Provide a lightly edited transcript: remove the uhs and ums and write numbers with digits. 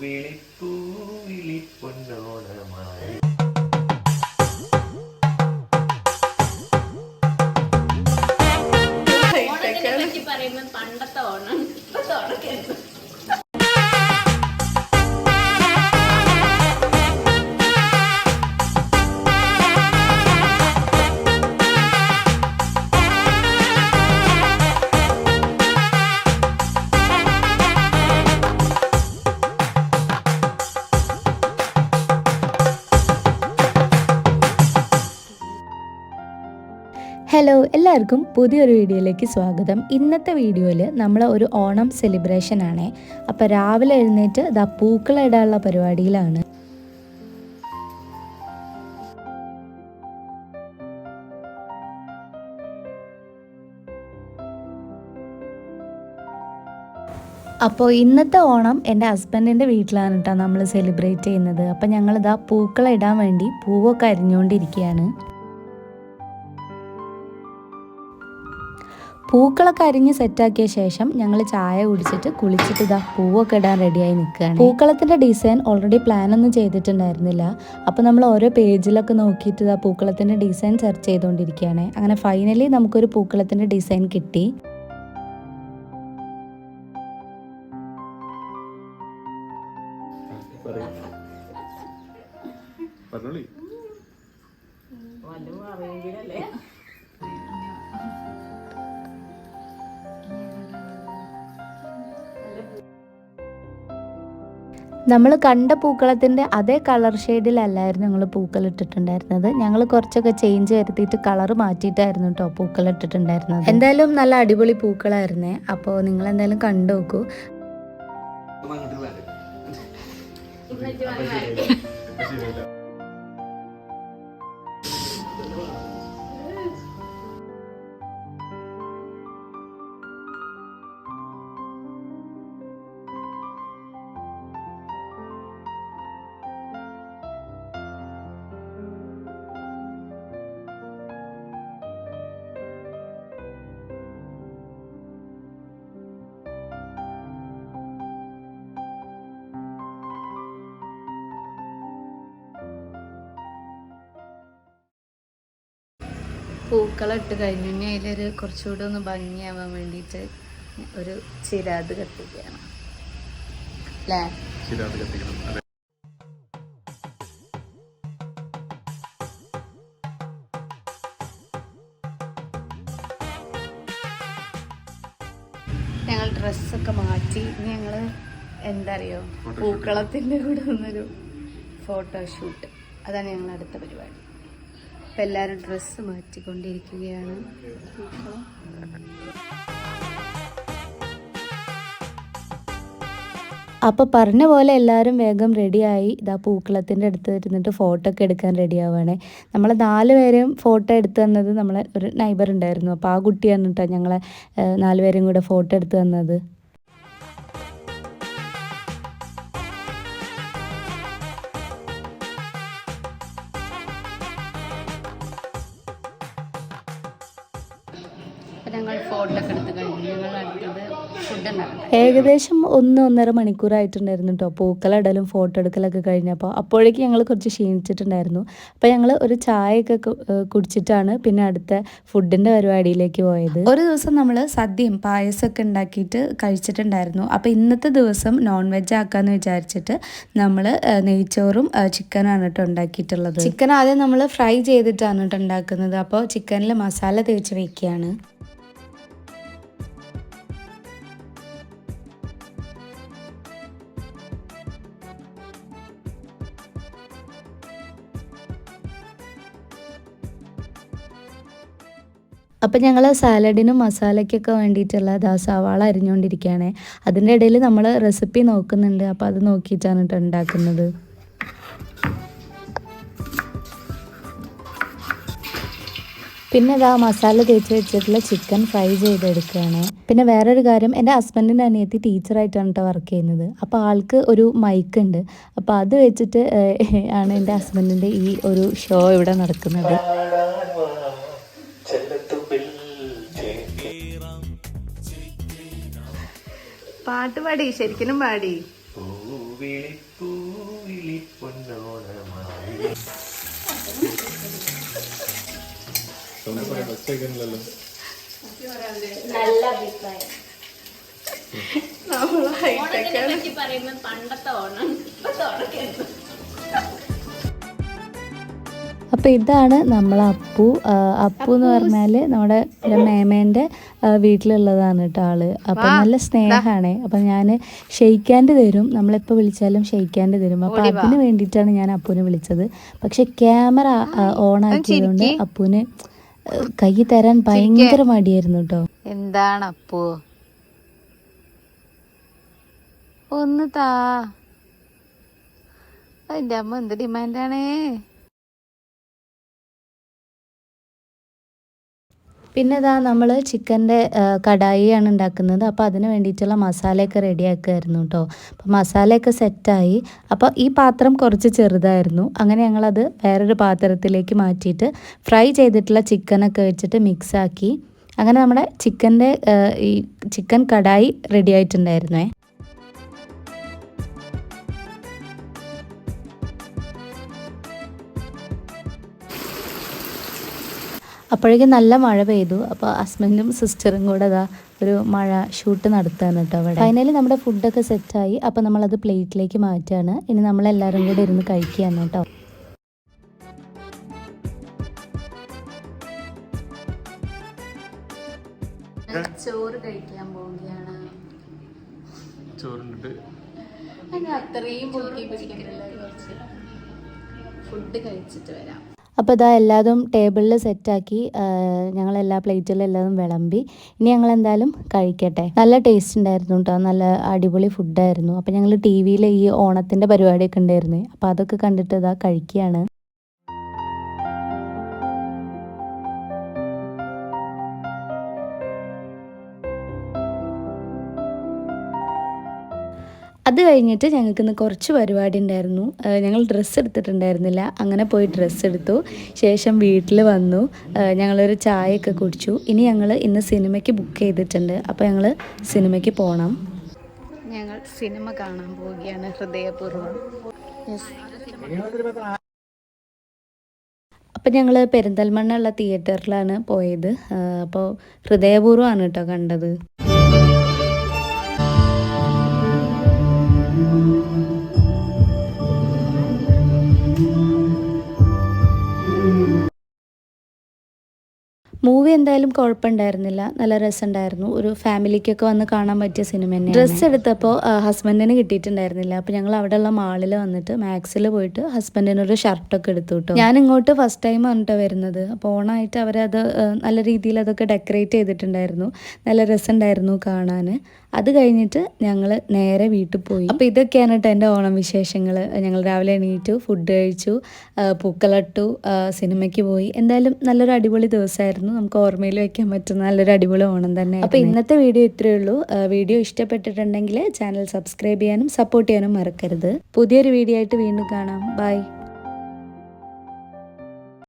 പൂവിളി പൊന്നോണമായി. പണ്ടത്തെ ഓണം ഇപ്പത്തെ ഓണൊക്കെ ഹലോ, എല്ലാവർക്കും പുതിയൊരു വീഡിയോയിലേക്ക് സ്വാഗതം. ഇന്നത്തെ വീഡിയോയിൽ നമ്മൾ ഒരു ഓണം സെലിബ്രേഷൻ ആണ്. അപ്പോൾ രാവിലെ എഴുന്നേറ്റ് ഇതാ പൂക്കളിടാനുള്ള പരിപാടിയിലാണ്. അപ്പോൾ ഇന്നത്തെ ഓണം എൻ്റെ ഹസ്ബൻഡിൻ്റെ വീട്ടിലാണ് കേട്ടോ നമ്മൾ സെലിബ്രേറ്റ് ചെയ്യുന്നത്. അപ്പോൾ ഞങ്ങളിതാ പൂക്കളിടാൻ വേണ്ടി പൂവൊക്കെ അരിഞ്ഞുകൊണ്ടിരിക്കുകയാണ്. പൂക്കളൊക്കെ അരിഞ്ഞ് സെറ്റാക്കിയ ശേഷം ഞങ്ങൾ ചായ കുടിച്ചിട്ട് കുളിച്ചിട്ട് ഇതാ പൂവൊക്കെ ഇടാൻ റെഡിയായി നിൽക്കുകയാണ്. പൂക്കളത്തിൻ്റെ ഡിസൈൻ ഓൾറെഡി പ്ലാനൊന്നും ചെയ്തിട്ടുണ്ടായിരുന്നില്ല. അപ്പോൾ നമ്മൾ ഓരോ പേജിലൊക്കെ നോക്കിയിട്ട് ഇതാ പൂക്കളത്തിൻ്റെ ഡിസൈൻ സെർച്ച് ചെയ്തുകൊണ്ടിരിക്കുകയാണ്. അങ്ങനെ ഫൈനലി നമുക്കൊരു പൂക്കളത്തിൻ്റെ ഡിസൈൻ കിട്ടി. നമ്മൾ കണ്ട പൂക്കളത്തിൻ്റെ അതേ കളർ ഷെയ്ഡിലല്ലായിരുന്നു ഞങ്ങൾ പൂക്കൾ ഇട്ടിട്ടുണ്ടായിരുന്നത്. ഞങ്ങൾ കുറച്ചൊക്കെ ചേഞ്ച് വരുത്തിയിട്ട് കളർ മാറ്റിയിട്ടായിരുന്നു കേട്ടോ പൂക്കൾ ഇട്ടിട്ടുണ്ടായിരുന്നത്. എന്തായാലും നല്ല അടിപൊളി പൂക്കളായിരുന്നേ. അപ്പോൾ നിങ്ങൾ എന്തായാലും കണ്ടു നോക്കൂ. പൂക്കളം ഇട്ട് കഴിഞ്ഞു. ഇനി അതിലൊരു കുറച്ചുകൂടെ ഒന്ന് ഭംഗിയാവാൻ വേണ്ടിയിട്ട് ഒരു ചിരാത് കത്തിക്കണം അല്ലേ? ഞങ്ങൾ ഡ്രസ്സൊക്കെ മാറ്റി ഞങ്ങൾ എന്താ അറിയോ പൂക്കളത്തിൻ്റെ കൂടെ ഒന്നൊരു ഫോട്ടോഷൂട്ട്, അതാണ് ഞങ്ങൾ അടുത്ത പരിപാടി. അപ്പം എല്ലാവരും ഡ്രസ്സ് മാറ്റിക്കൊണ്ടിരിക്കുകയാണ്. അപ്പോൾ പറഞ്ഞ പോലെ എല്ലാവരും വേഗം റെഡിയായി ഇതാ പൂക്കളത്തിൻ്റെ അടുത്ത് ഇരുന്നിട്ട് ഫോട്ടോ ഒക്കെ എടുക്കാൻ റെഡിയാവുകയാണ്. നമ്മൾ 4 പേരും ഫോട്ടോ എടുത്ത് തന്നത് നമ്മളെ ഒരു നൈബർ ഉണ്ടായിരുന്നു. അപ്പോൾ ആ കുട്ടിയാണ് കേട്ടോ ഞങ്ങളെ 4 പേരും കൂടെ ഫോട്ടോ എടുത്ത് തന്നത്. ഞങ്ങൾ ഫോട്ടോ ഒക്കെ എടുത്ത് കഴിഞ്ഞു. ഞങ്ങൾ അടുത്തത് ഫുഡ് ഉണ്ടാക്കണം. ഏകദേശം 1-1.5 മണിക്കൂറായിട്ടുണ്ടായിരുന്നു കേട്ടോ പൂക്കളിടലും ഫോട്ടോ എടുക്കലൊക്കെ കഴിഞ്ഞപ്പോൾ. അപ്പോഴേക്കും ഞങ്ങൾ കുറച്ച് ക്ഷീണിച്ചിട്ടുണ്ടായിരുന്നു. അപ്പോൾ ഞങ്ങൾ ഒരു ചായയൊക്കെ കുടിച്ചിട്ടാണ് പിന്നെ അടുത്ത ഫുഡിൻ്റെ പരിപാടിയിലേക്ക് പോയത്. ഒരു ദിവസം നമ്മൾ സദ്യയും പായസമൊക്കെ ഉണ്ടാക്കിയിട്ട് കഴിച്ചിട്ടുണ്ടായിരുന്നു. അപ്പോൾ ഇന്നത്തെ ദിവസം നോൺ വെജ് ആക്കാമെന്ന് വിചാരിച്ചിട്ട് നമ്മൾ നെയ്ച്ചോറും ചിക്കനാണ് കേട്ടോ ഉണ്ടാക്കിയിട്ടുള്ളത്. ചിക്കൻ ആദ്യം നമ്മൾ ഫ്രൈ ചെയ്തിട്ടാണ് കേട്ടോ ഉണ്ടാക്കുന്നത്. അപ്പോൾ ചിക്കനിൽ മസാല തേച്ച് വയ്ക്കുകയാണ്. അപ്പം ഞങ്ങൾ സാലഡിനും മസാലയ്ക്കൊക്കെ വേണ്ടിയിട്ടുള്ള സവാള അരിഞ്ഞുകൊണ്ടിരിക്കുകയാണ്. അതിൻ്റെ ഇടയിൽ നമ്മൾ റെസിപ്പി നോക്കുന്നുണ്ട്. അപ്പോൾ അത് നോക്കിയിട്ടാണ് കേട്ടോ ഉണ്ടാക്കുന്നത്. പിന്നെ ഇതാ മസാല തേച്ച് വെച്ചിട്ടുള്ള ചിക്കൻ ഫ്രൈ ചെയ്തെടുക്കുകയാണ്. പിന്നെ വേറൊരു കാര്യം, എൻ്റെ ഹസ്ബൻഡിൻ്റെ അനിയത്തി ടീച്ചറായിട്ടാണ് കേട്ടോ വർക്ക് ചെയ്യുന്നത്. അപ്പോൾ ആൾക്ക് ഒരു മൈക്ക് ഉണ്ട്. അപ്പോൾ അത് വെച്ചിട്ട് ആണ് എൻ്റെ ഹസ്ബൻഡിൻ്റെ ഈ ഒരു ഷോ ഇവിടെ നടക്കുന്നത്. പാട്ട് പാടി, ശരിക്കും പാടി. പൂവിളി പൊന്നോണമായി. നല്ല അഭിപ്രായം. അപ്പൊ ഇതാണ് നമ്മളെ അപ്പു. അപ്പു എന്ന് പറഞ്ഞാല് നമ്മുടെ മേമേന്റെ വീട്ടിലുള്ളതാണ് കേട്ടോ ആള്. അപ്പൊ നല്ല സ്നേഹമാണ്. അപ്പൊ ഞാൻ ഷെയ്ക്കാൻ്റെ തരും, നമ്മളെപ്പോൾ വിളിച്ചാലും ഷെയ്ക്കാൻ്റെ തരും. അപ്പൊ അതിന് വേണ്ടിയിട്ടാണ് ഞാൻ അപ്പുവിനെ വിളിച്ചത്. പക്ഷെ ക്യാമറ ഓൺ ആക്കിയതുകൊണ്ട് അപ്പുവിന് കൈ തരാൻ ഭയങ്കര മടിയായിരുന്നു കേട്ടോ. എന്താണ് അപ്പു, ഒന്ന് താ. അതിന്റെ അമ്മ എന്ത് ഡിമാൻഡാണേ. പിന്നെ ഇതാ നമ്മൾ ചിക്കൻ്റെ കടായിയാണ് ഉണ്ടാക്കുന്നത്. അപ്പോൾ അതിന് വേണ്ടിയിട്ടുള്ള മസാലയൊക്കെ റെഡിയാക്കുമായിരുന്നു കേട്ടോ. അപ്പോൾ മസാലയൊക്കെ സെറ്റായി. അപ്പോൾ ഈ പാത്രം കുറച്ച് ചെറുതായിരുന്നു. അങ്ങനെ ഞങ്ങളത് വേറൊരു പാത്രത്തിലേക്ക് മാറ്റിയിട്ട് ഫ്രൈ ചെയ്തിട്ടുള്ള ചിക്കനൊക്കെ വെച്ചിട്ട് മിക്സാക്കി. അങ്ങനെ നമ്മുടെ ചിക്കൻ്റെ ഈ ചിക്കൻ കടായി റെഡി ആയിട്ടുണ്ടായിരുന്നേ. അപ്പോഴേക്കും നല്ല മഴ പെയ്തു. അപ്പോൾ ഹസ്ബൻഡും സിസ്റ്ററും കൂടെ അതാ ഒരു മഴ ഷൂട്ട് നടത്തുകയാണ് കേട്ടോ അവിടെ. ഫൈനലി നമ്മുടെ ഫുഡൊക്കെ സെറ്റായി. അപ്പോൾ നമ്മളത് പ്ലേറ്റിലേക്ക് മാറ്റുകയാണ്. ഇനി നമ്മളെല്ലാവരും കൂടെ ഇരുന്ന് കഴിക്കുകയാണ് കേട്ടോ. ചോറ് കഴിക്കാൻ പോവുകയാണ്. ചോറുണ്ടിട്ട് അത്രയും പൊക്കി പിടിക്കണ്ടല്ലോ, കുറച്ച് ഫുഡ് കഴിച്ചിട്ട് വരാം. അപ്പോൾ ഇതാ എല്ലാതും ടേബിളിൽ സെറ്റാക്കി ഞങ്ങളെല്ലാ പ്ലേറ്റിലും എല്ലാതും വിളമ്പി. ഇനി ഞങ്ങൾ എന്തായാലും കഴിക്കട്ടെ. നല്ല ടേസ്റ്റ് ഉണ്ടായിരുന്നു കേട്ടോ, നല്ല അടിപൊളി ഫുഡായിരുന്നു. അപ്പോൾ ഞങ്ങൾ ടി വിയിൽ ഈ ഓണത്തിൻ്റെ പരിപാടിയൊക്കെ ഉണ്ടായിരുന്നു. അപ്പോൾ അതൊക്കെ കണ്ടിട്ട് ഇതാ കഴിക്കുകയാണ്. അത് കഴിഞ്ഞിട്ട് ഞങ്ങൾക്കിന്ന് കുറച്ച് പരിപാടി ഉണ്ടായിരുന്നു. ഞങ്ങൾ ഡ്രസ്സ് എടുത്തിട്ടുണ്ടായിരുന്നില്ല. അങ്ങനെ പോയി ഡ്രസ്സ് എടുത്തു. ശേഷം വീട്ടിൽ വന്നു. ഞങ്ങളൊരു ചായയൊക്കെ കുടിച്ചു. ഇനി ഞങ്ങൾ ഇന്ന് സിനിമയ്ക്ക് ബുക്ക് ചെയ്തിട്ടുണ്ട്. അപ്പോൾ ഞങ്ങൾ സിനിമയ്ക്ക് പോകണം. ഞങ്ങൾ സിനിമ കാണാൻ പോവുകയാണ് ഹൃദയപൂർവ്വം. അപ്പം ഞങ്ങൾ പെരിന്തൽമണ്ണ ഉള്ള തിയേറ്ററിലാണ് പോയത്. അപ്പോൾ ഹൃദയപൂർവ്വമാണ് കേട്ടോ കണ്ടത്. മൂവി എന്തായാലും കുഴപ്പമുണ്ടായിരുന്നില്ല, നല്ല രസമുണ്ടായിരുന്നു. ഒരു ഫാമിലിക്കൊക്കെ വന്ന് കാണാൻ പറ്റിയ സിനിമ തന്നെ. ഡ്രസ്സ് എടുത്തപ്പോൾ ഹസ്ബൻഡിന് കിട്ടിയിട്ടുണ്ടായിരുന്നില്ല. അപ്പോൾ ഞങ്ങൾ അവിടെയുള്ള മാളിൽ വന്നിട്ട് മാക്സിൽ പോയിട്ട് ഹസ്ബൻഡിനൊരു ഷർട്ടൊക്കെ എടുത്തു കേട്ടോ. ഞാൻ ഇങ്ങോട്ട് ഫസ്റ്റ് ടൈം വന്നിട്ട് വരുന്നത്. അപ്പോൾ ഓണമായിട്ട് അവരത് നല്ല രീതിയിൽ അതൊക്കെ ഡെക്കറേറ്റ് ചെയ്തിട്ടുണ്ടായിരുന്നു. നല്ല രസമുണ്ടായിരുന്നു കാണാൻ. അത് കഴിഞ്ഞിട്ട് ഞങ്ങൾ നേരെ വീട്ടിൽ പോയി. അപ്പോൾ ഇതൊക്കെയാണ് കേട്ടോ എൻ്റെ ഓണം വിശേഷങ്ങൾ. ഞങ്ങൾ രാവിലെ എണീറ്റു, ഫുഡ് കഴിച്ചു, പൂക്കളട്ടു, സിനിമയ്ക്ക് പോയി. എന്തായാലും നല്ലൊരു അടിപൊളി ദിവസമായിരുന്നു. നമുക്ക് ഓർമ്മയിൽ വയ്ക്കാൻ പറ്റുന്ന നല്ലൊരു അടിപൊളി ഓണം തന്നെ. അപ്പോൾ ഇന്നത്തെ വീഡിയോ ഇത്രയേ ഉള്ളൂ. വീഡിയോ ഇഷ്ടപ്പെട്ടിട്ടുണ്ടെങ്കിൽ ചാനൽ സബ്സ്ക്രൈബ് ചെയ്യാനും സപ്പോർട്ട് ചെയ്യാനും മറക്കരുത്. പുതിയൊരു വീഡിയോ ആയിട്ട് വീണ്ടും കാണാം. ബൈ.